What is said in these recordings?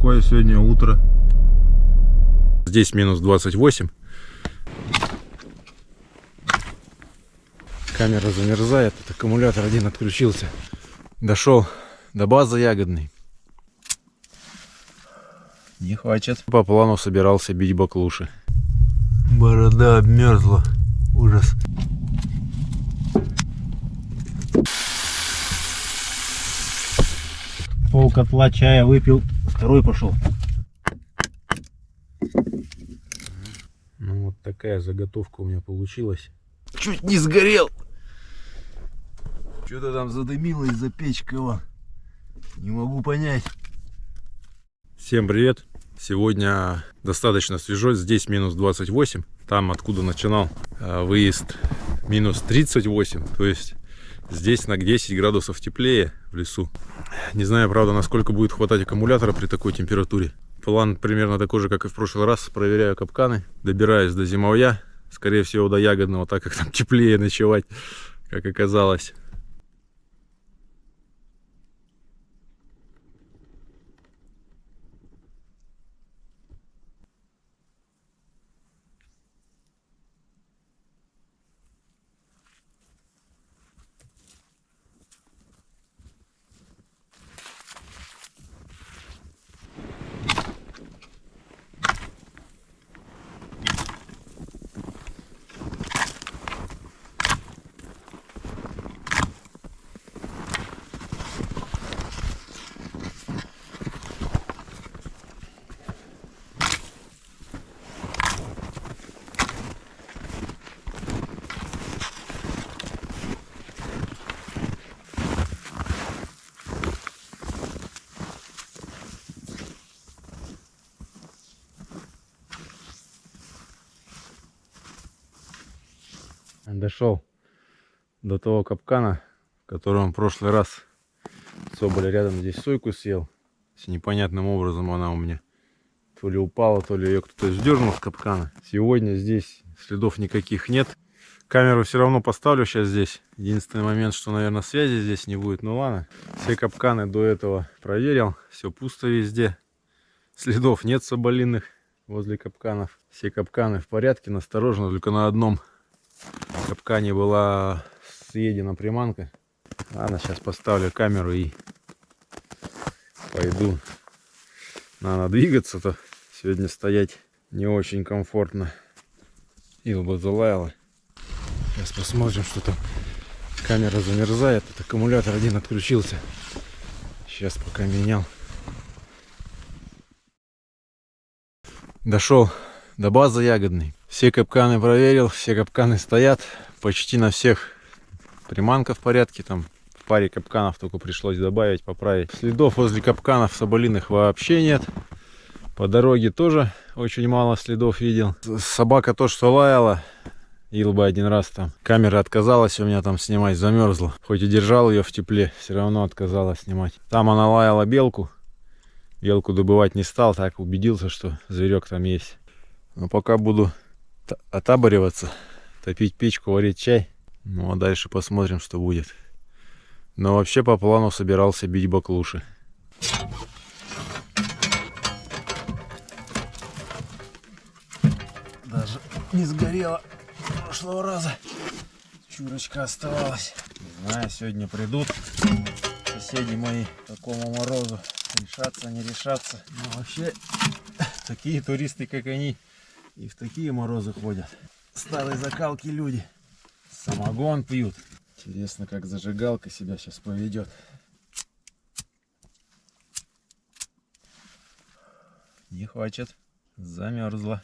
такое сегодня утро. Здесь минус 28. Камера замерзает, этот аккумулятор один отключился. Дошел до базы ягодной. Не хватит. По плану собирался бить баклуши. Борода обмерзла. Ужас. Пол котла чая выпил, второй пошел. Ну вот такая заготовка у меня получилась. Чуть не сгорел. Что-то там задымило из-за печки. Не могу понять. Всем привет. Сегодня достаточно свежо. Здесь минус 28. Там, откуда начинал выезд, минус 38. То есть здесь на 10 градусов теплее в лесу. Не знаю, правда, насколько будет хватать аккумулятора при такой температуре. План примерно такой же, как и в прошлый раз. Проверяю капканы. Добираюсь до зимовья. Скорее всего, до ягодного, так как там теплее ночевать, как оказалось. Дошел до того капкана, в котором в прошлый раз соболя рядом здесь сойку съел. Непонятным образом она у меня то ли упала, то ли ее кто-то сдернул с капкана. Сегодня здесь следов никаких нет. Камеру все равно поставлю сейчас здесь. Единственный момент, что, наверное, связи здесь не будет. Ну ладно. Все капканы до этого проверил. Все пусто везде. Следов нет соболиных возле капканов. Все капканы в порядке. Настороженно, только на одном капкане была съедена приманка. Ладно, сейчас поставлю камеру и пойду. Надо двигаться-то. Сегодня стоять не очень комфортно. Илба залаяла. Сейчас посмотрим, что там. Камера замерзает. Этот аккумулятор один отключился. Сейчас пока менял. Дошел до базы ягодной. Все капканы проверил. Все капканы стоят. Почти на всех приманка в порядке. Там в паре капканов только пришлось добавить, поправить. Следов возле капканов соболиных вообще нет. По дороге тоже очень мало следов видел. Собака то, что лаяла. Илба один раз там. Камера отказалась у меня там снимать, замерзла. Хоть и держал ее в тепле, все равно отказалась снимать. Там она лаяла белку. Белку добывать не стал, так убедился, что зверек там есть. Но пока буду отабориваться, топить печку, варить чай. Ну а дальше посмотрим, что будет. Но вообще по плану собирался бить баклуши. Даже не сгорело прошлого раза. Чурочка оставалась. Не знаю, сегодня придут соседи мои к такому морозу. Решаться, не решаться. Но вообще, такие туристы, как они, и в такие морозы ходят. Старые закалки люди. Самогон пьют. Интересно, как зажигалка себя сейчас поведет. Не хватит. Замерзла.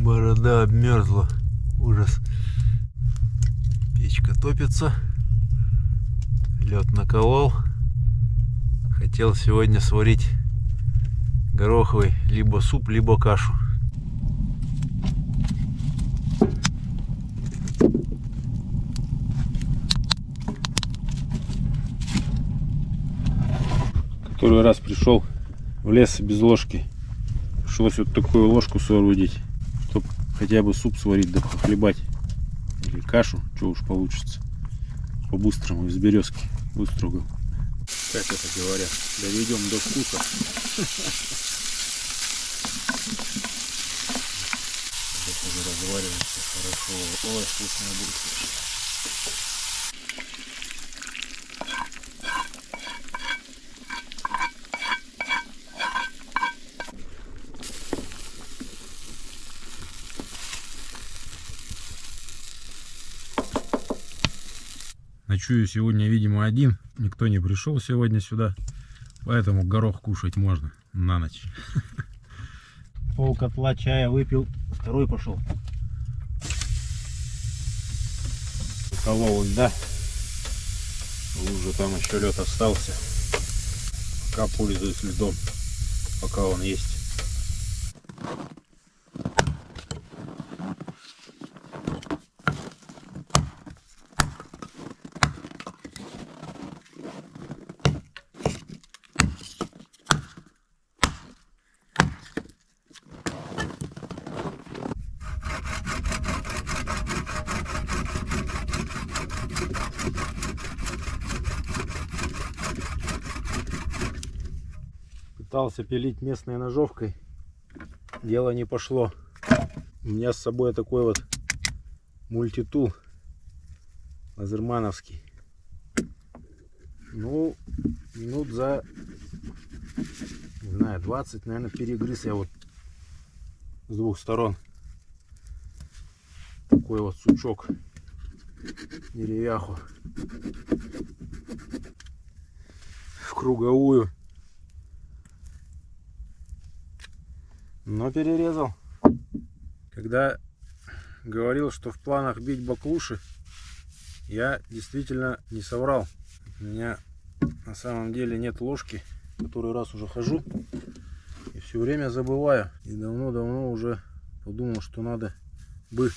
Борода обмерзла. Ужас. Печка топится. Лед наколол. Хотел сегодня сварить гороховый либо суп, либо кашу. Второй раз пришел в лес без ложки. Пришлось вот такую ложку соорудить, чтобы хотя бы суп сварить, да похлебать. Или кашу, что уж получится. По-быстрому, из березки выстругал. Как это говорят, доведем до вкуса. Это уже разваривается хорошо. Ой, вкусно будет. Ночую сегодня, видимо, один. Никто не пришел сегодня сюда. Поэтому горох кушать можно на ночь. Пол котла чая выпил, второй пошел. Уколол льда. Лужа там еще лед остался. Пока пользуюсь льдом, пока он есть. Пытался пилить местной ножовкой, дело не пошло. У меня с собой такой вот мультитул лазермановский. Ну, минут за, не знаю, 20, наверное, перегрыз я вот с двух сторон. Такой вот сучок, деревяху в круговую. Но перерезал. Когда говорил, что в планах бить баклуши, я действительно не соврал. У меня на самом деле нет ложки, который раз уже хожу и все время забываю. И давно-давно уже подумал, что надо бы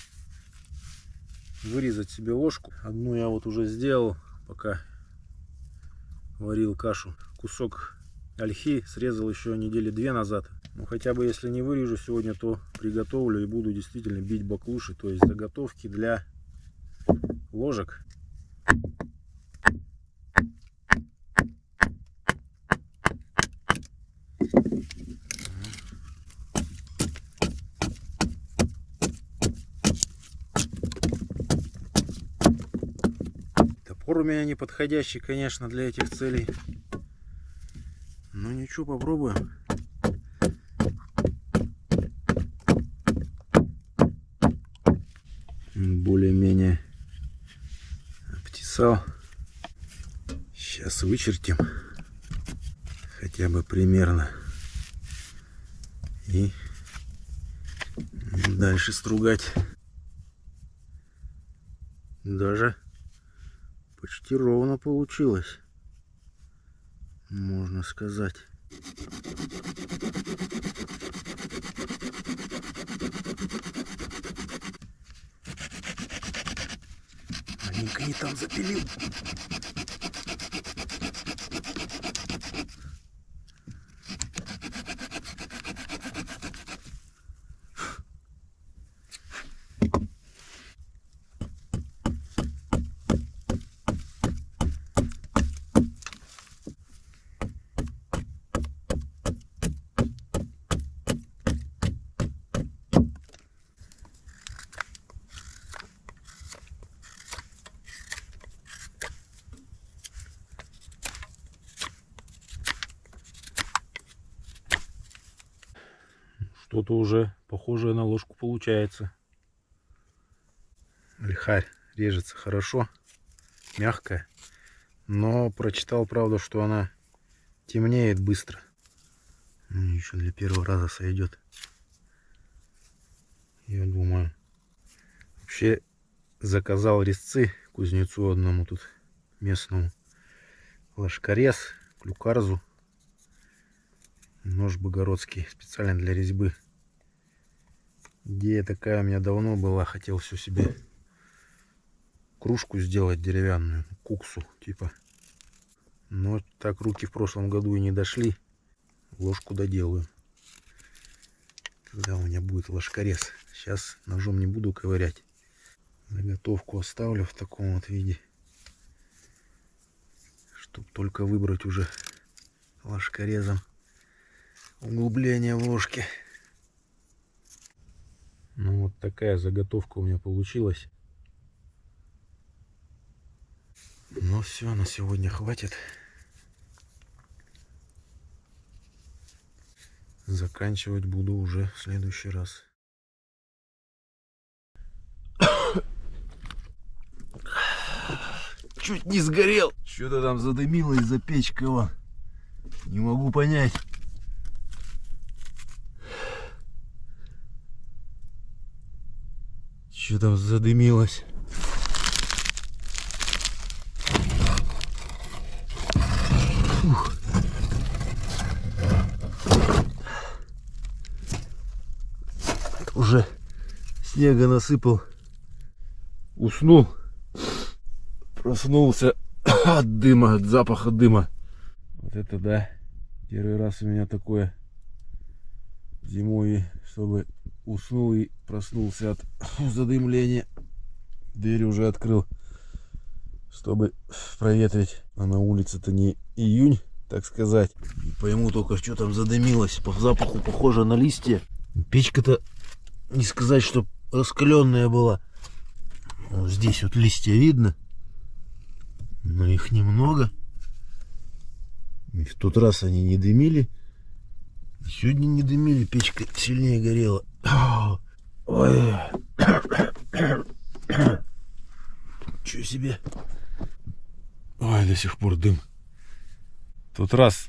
вырезать себе ложку. Одну я вот уже сделал, пока варил кашу. Кусок ольхи срезал еще недели 2 назад. Ну, хотя бы если не вырежу сегодня, то приготовлю и буду действительно бить баклуши, то есть заготовки для ложек. Топор у меня не подходящий, конечно, для этих целей. Но ничего, попробуем. Более-менее обтесал. Сейчас вычертим хотя бы примерно и дальше стругать. Даже почти ровно получилось, можно сказать. Маленько не там запилил. Что-то уже похожее на ложку получается. Лихарь режется хорошо, мягкая. Но прочитал, правда, что она темнеет быстро. Ну, еще для первого раза сойдет. Я думаю. Вообще заказал резцы кузнецу одному тут местному. Ложкорез, клюкарзу. Нож богородский, специально для резьбы. Идея такая у меня давно была. Хотел все себе кружку сделать деревянную, куксу типа. Но так руки в прошлом году и не дошли. Ложку доделаю. Когда у меня будет ложкорез. Сейчас ножом не буду ковырять. Заготовку оставлю в таком вот виде. Чтоб только выбрать уже ложкорезом углубление в ложке. Ну вот такая заготовка у меня получилась. Ну все, на сегодня хватит. Заканчивать буду уже в следующий раз. Чуть не сгорел. Что-то там задымилось за печкой. Вон. Не могу понять. Что там задымилось? Фух. Уже снега насыпал. Уснул. Проснулся от дыма, от запаха дыма. Вот это да. Первый раз у меня такое зимой, чтобы уснул и проснулся от задымления. Дверь уже открыл, чтобы проветрить. А на улице-то не июнь, так сказать. Не пойму только, что там задымилось. По запаху похоже на листья. Печка-то не сказать, что раскаленная была. Вот здесь вот листья видно. Но их немного. И в тот раз они не дымили. Сегодня не дымили, печка сильнее горела. Ой. Чё себе. Ой, до сих пор дым. В тот раз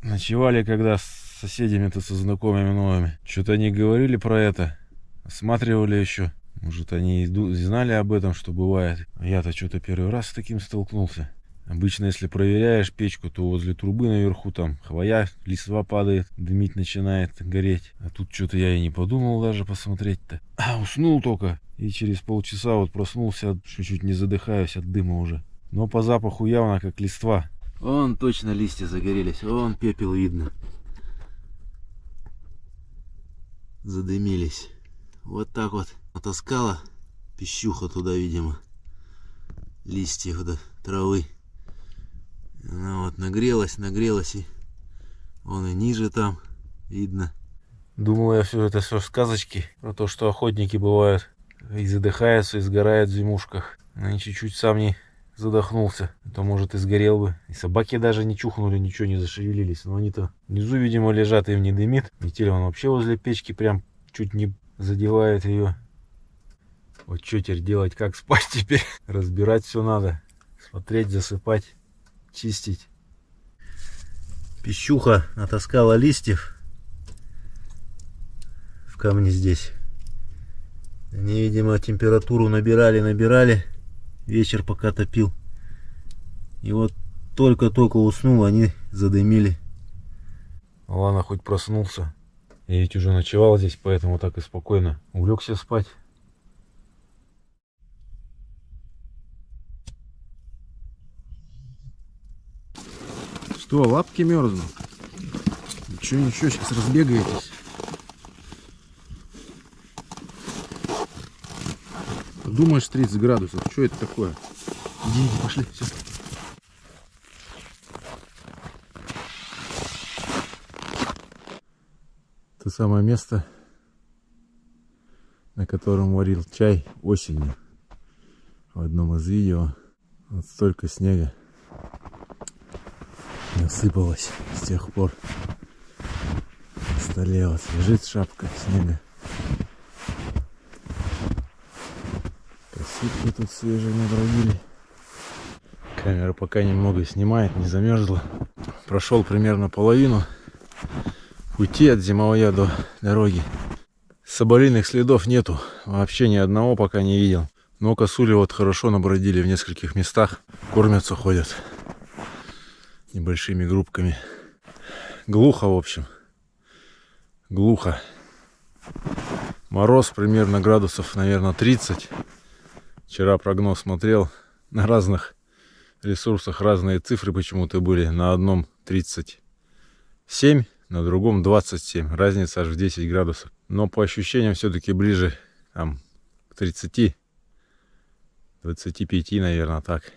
ночевали, когда с соседями-то, со знакомыми новыми. Что-то они говорили про это. Осматривали еще. Может, они и знали об этом, что бывает. А я-то что-то первый раз с таким столкнулся. Обычно, если проверяешь печку, то возле трубы наверху там хвоя, листва падает, дымить начинает, гореть. А тут что-то я и не подумал даже посмотреть-то. А уснул только. И через полчаса вот проснулся, чуть-чуть не задыхаюсь от дыма уже. Но по запаху явно как листва. Вон точно листья загорелись, вон пепел видно. Задымились. Вот так вот натаскала пищуха туда, видимо, листьев до травы. Она вот нагрелась и вон и ниже там видно. Думал я, все это все сказочки про то, что охотники бывают и задыхаются, и сгорают в зимушках. Но чуть-чуть сам не задохнулся, то может и сгорел бы. И собаки даже не чухнули, ничего не зашевелились. Но они-то внизу, видимо, лежат, им не дымит. Метель он вообще возле печки прям чуть не задевает ее. Вот что теперь делать, как спать теперь? Разбирать все надо. Смотреть, засыпать, чистить. Пищуха натаскала листьев в камне здесь. Они, видимо, температуру набирали. Вечер пока топил. И вот только-только уснул, они задымили. Ладно, хоть проснулся. Я ведь уже ночевал здесь, поэтому так и спокойно улегся спать. Что, лапки мерзнут? Ничего, сейчас разбегаетесь. Думаешь, 30 градусов. Что это такое? Иди, пошли. Все. То самое место, на котором варил чай осенью. В одном из видео. Вот столько снега насыпалось с тех пор. На столе вот лежит шапка снега. Косички тут свежие набродили. Камера пока немного снимает, не замерзла. Прошел примерно половину пути от Зимовья до дороги. Соболиных следов нету. Вообще ни одного пока не видел. Но косули вот хорошо набродили в нескольких местах. Кормятся, ходят небольшими группками. Глухо, в общем. Глухо. Мороз примерно градусов, наверное, 30. Вчера прогноз смотрел. На разных ресурсах разные цифры почему-то были. На одном 37, на другом 27. Разница аж в 10 градусов. Но по ощущениям все-таки ближе там, к 30. 25, наверное, так.